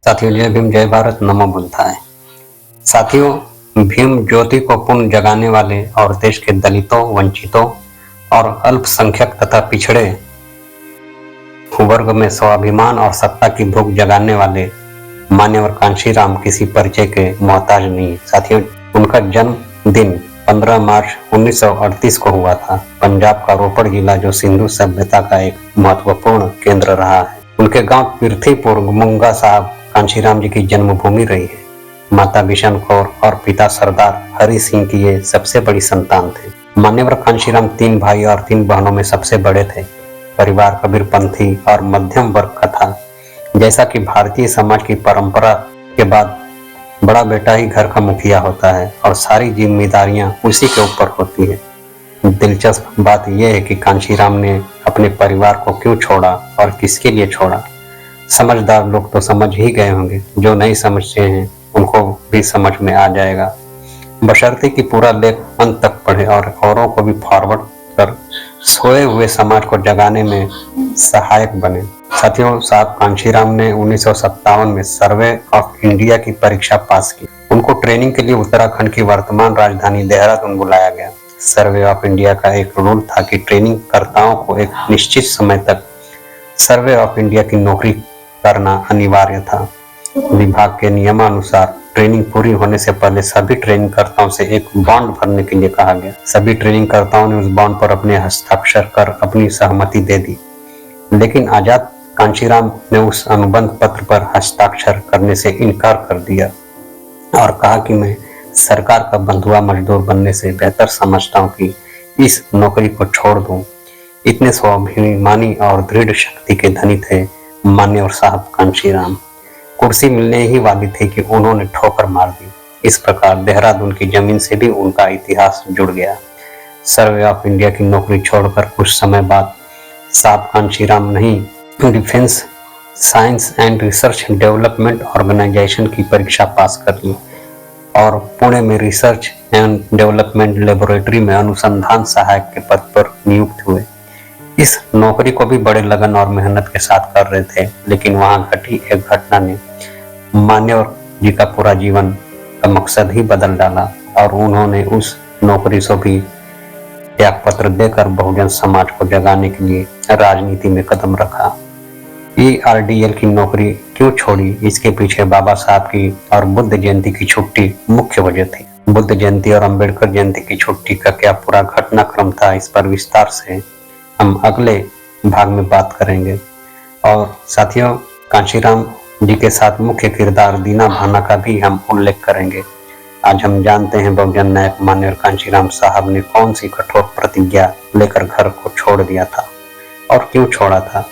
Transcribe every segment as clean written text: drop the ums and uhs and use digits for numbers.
साथियों, जय भीम, जय भारत, नमो बुद्धाय। साथियों, भीम ज्योति को पुनः जगाने वाले और देश के दलितों, वंचितों और अल्पसंख्यक तथा पिछड़े वर्ग में स्वाभिमान और सत्ता की भूख जगाने वाले मान्यवर कांशीराम किसी परिचय के मोहताज नहीं। साथियों, उनका जन्म दिन 15 मार्च 1938 को हुआ था। पंजाब का रोपड़ जिला, जो सिंधु सभ्यता का एक महत्वपूर्ण केंद्र रहा है। उनके गांव पृथ्वीपुर मुंगा साहब कांशीराम जी की जन्मभूमि रही है। माता बिशन कौर और पिता सरदार हरि सिंह की ये सबसे बड़ी संतान थे। मान्यवर कांशीराम 3 भाई और 3 बहनों में सबसे बड़े थे। परिवार कबीरपंथी और मध्यम वर्ग का था। जैसा कि भारतीय समाज की परंपरा के बाद बड़ा बेटा ही घर का मुखिया होता है और सारी जिम्मेदारियां उसी के ऊपर होती है। दिलचस्प बात यह है कि कांशीराम ने अपने परिवार को क्यों छोड़ा और किसके लिए छोड़ा। समझदार लोग तो समझ ही गए होंगे, जो नहीं समझते हैं उनको भी समझ में आ जाएगा, बशर्ते कि पूरा लेख अंत तक पढ़े और औरों को भी फॉरवर्ड कर सोए हुए समाज को जगाने में सहायक बने। साथियों, साहब कांशीराम ने 1957 में सर्वे ऑफ इंडिया की परीक्षा पास की। उनको ट्रेनिंग के लिए उत्तराखंड की वर्तमान राजधानी देहरादून बुलाया गया। सर्वे ऑफ इंडिया का एक रूल था कि ट्रेनिंग कर्ताओं को एक निश्चित समय तक सर्वे ऑफ इंडिया की नौकरी करना अनिवार्य था। विभाग के नियमानुसार ट्रेनिंग पूरी होने से पहले सभी ट्रेनिंग कर्ताओं से एक बॉन्ड भरने के लिए कहा गया। सभी ट्रेनिंग कर्ताओं ने उस बॉन्ड पर अपने हस्ताक्षर कर अपनी सहमति दे दी, लेकिन आजाद कांशीराम ने उस अनुबंध पत्र पर हस्ताक्षर करने से इनकार कर दिया और कहा कि मैं सरकार का बंधुआ मजदूर बनने से बेहतर समझता हूं कि इस नौकरी को छोड़ दूं। इतने स्वाभिमानी और दृढ़ शक्ति के धनी थे मान्यवर साहब कांशीराम। कुर्सी मिलने ही वाली थी कि उन्होंने ठोकर मार दी। इस प्रकार देहरादून की जमीन से भी उनका इतिहास जुड़ गया। सर्वे ऑफ इंडिया की नौकरी छोड़कर कुछ समय बाद साहब कांशीराम नहीं, defence science and research development organisation की परीक्षा पास कर ली और पुणे में रिसर्च एंड डेवलपमेंट लेबोरेटरी में अनुसंधान सहायक के पद पर नियुक्त हुए। इस नौकरी को भी बड़े लगन और मेहनत के साथ कर रहे थे, लेकिन वहां घटी एक घटना ने मान्यवर जी का पूरा जीवन का मकसद ही बदल डाला और उन्होंने उस नौकरी से भी त्याग पत्र देकर बहुजन समाज को जगाने के लिए राजनीति में कदम रखा। ERDL की नौकरी क्यों छोड़ी, इसके पीछे बाबा साहब की और बुद्ध जयंती की छुट्टी मुख्य वजह थी। बुद्ध जयंती और अंबेडकर जयंती की छुट्टी का क्या पूरा घटनाक्रम था, इस पर विस्तार से हम अगले भाग में बात करेंगे। और साथियों, कांशीराम जी के साथ मुख्य किरदार दीना भाना का भी हम उल्लेख करेंगे। आज हम जानते हैं बहुजन नायक मान्यवर कांशीराम साहब ने कौन सी कठोर प्रतिज्ञा लेकर घर को छोड़ दिया था और क्यों छोड़ा था।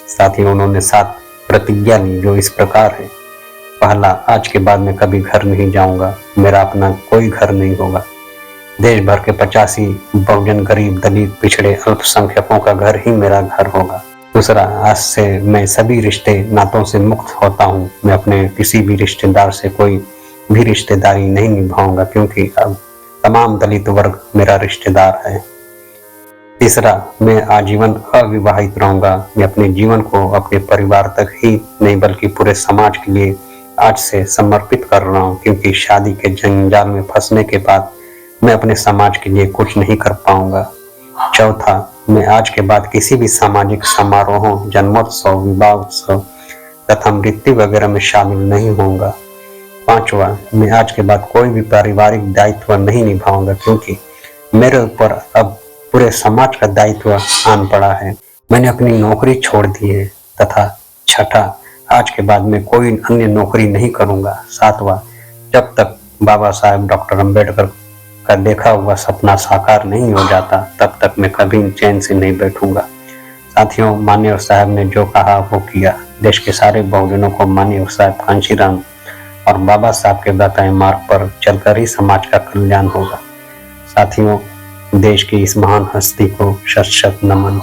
साथियों, उन्होंने 7 प्रतिज्ञा ली, जो इस प्रकार है। पहला, आज के बाद मैं कभी घर नहीं जाऊंगा, मेरा अपना कोई घर नहीं होगा। देश भर के 85 बहुजन, गरीब, दलित, पिछड़े, अल्पसंख्यकों का घर ही मेरा घर होगा। दूसरा, आज से मैं सभी रिश्ते नातों से मुक्त होता हूँ। मैं अपने किसी भी रिश्तेदार से कोई भी रिश्तेदारी नहीं निभाऊंगा, क्योंकि अब तमाम दलित वर्ग मेरा रिश्तेदार है। तीसरा, मैं आजीवन अविवाहित रहूंगा। मैं अपने जीवन को अपने परिवार तक ही नहीं बल्कि पूरे समाज के लिए आज से समर्पित कर रहा हूँ, क्योंकि शादी के जंजाल में फंसने के बाद मैं अपने समाज के लिए कुछ नहीं कर पाऊंगा। चौथा, मैं आज के बाद किसी भी सामाजिक समारोहों, जन्मोत्सव, विवाह उत्सव तथा मृत्यु वगैरह में शामिल नहीं होऊंगा। पांचवा, मैं आज के बाद कोई भी पारिवारिक दायित्व नहीं निभाऊंगा, क्योंकि मेरे ऊपर अब पूरे समाज का दायित्व आन पड़ा है। मैंने अपनी नौकरी छोड़ दी है। तथा छठा, आज के बाद मैं कोई अन्य नौकरी नहीं करूंगा। सातवां, जब तक बाबा साहेब डॉक्टर अंबेडकर का देखा हुआ सपना साकार नहीं हो जाता, तब तक मैं कभी चैन से नहीं बैठूंगा। साथियों, मान्यवर साहब ने जो कहा वो किया। देश के सारे बहुजनों को मान्यवर साहब कांशीराम और बाबा साहब के बताए मार्ग पर चलकर ही समाज का कल्याण होगा। साथियों, देश की इस महान हस्ती को शत शत नमन।